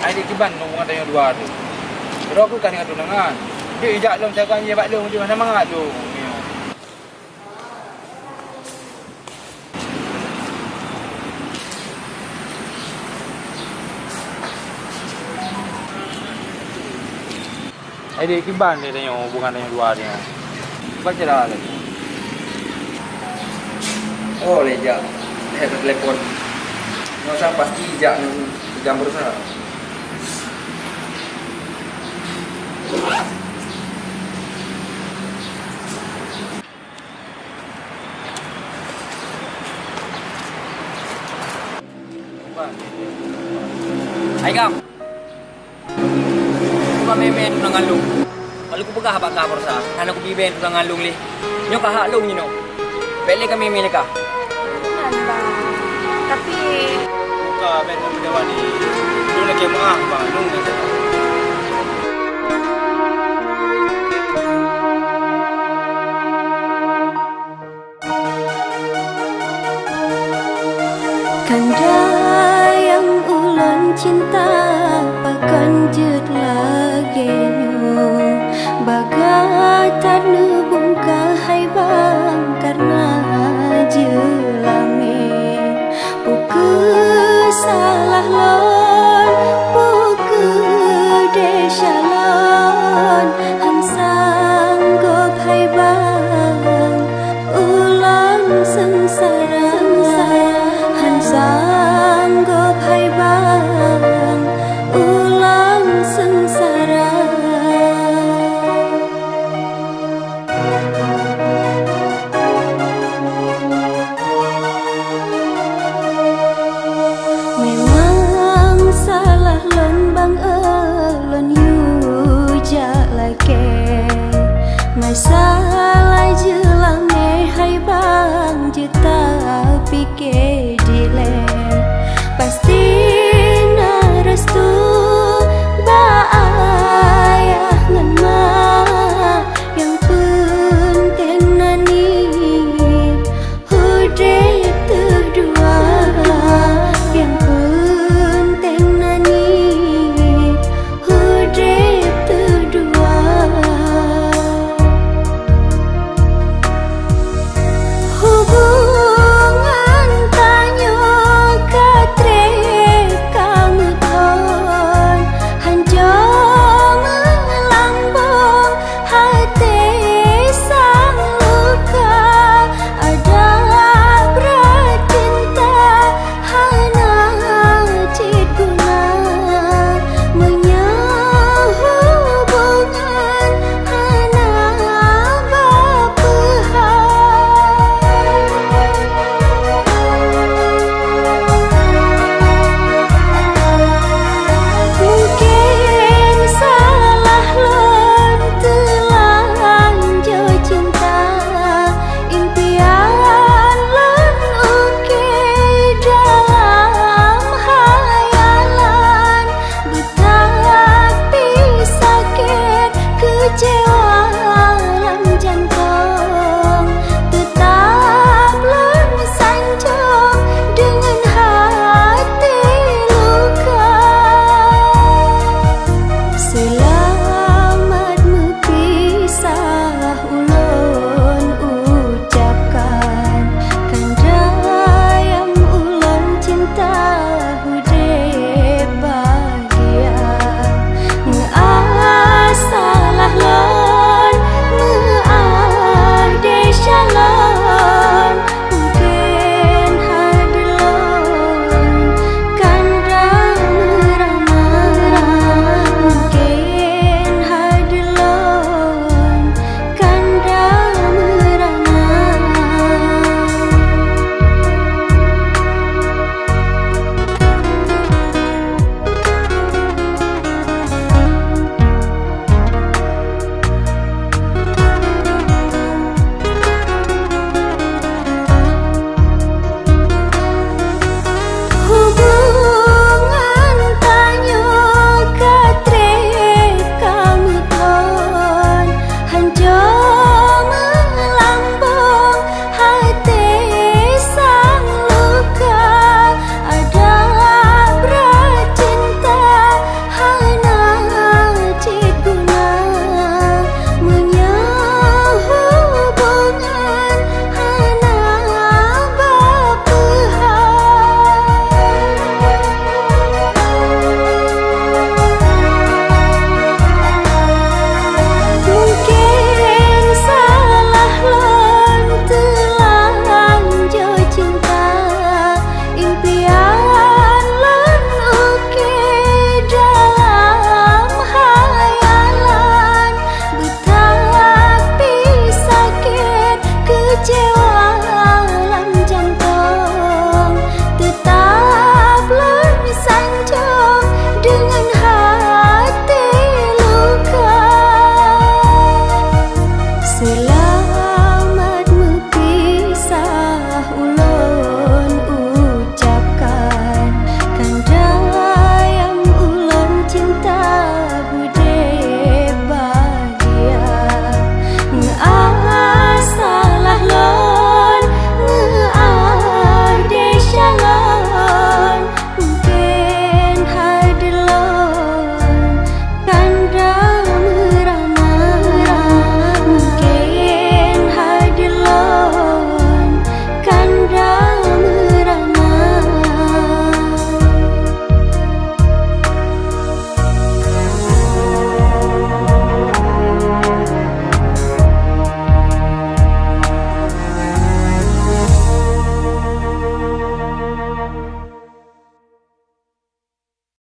Adik kiban nombor tanya dua tu. Terus aku kan dengan tunangan. Dia ijak long cakap dia bak long dia mana mangat tu. Adik kiban dia tanya hubungan tanya dua dia. Baca dah lagi. Oh, lejak. Saya telepon. Nggak usah pasti ijak jam berusaha. Hai kam. Bukan memen tunangan lu. Kalau ku pegah abak kabur sa, kan aku biben tunangan lu li. Nyo ka hak lu nyino. Bele kami memen ka. Bang. Tapi Buka ben menjawab ni. Lu lagi maaf bang, lu ni. kanda yang ulan cinta akan jut lagi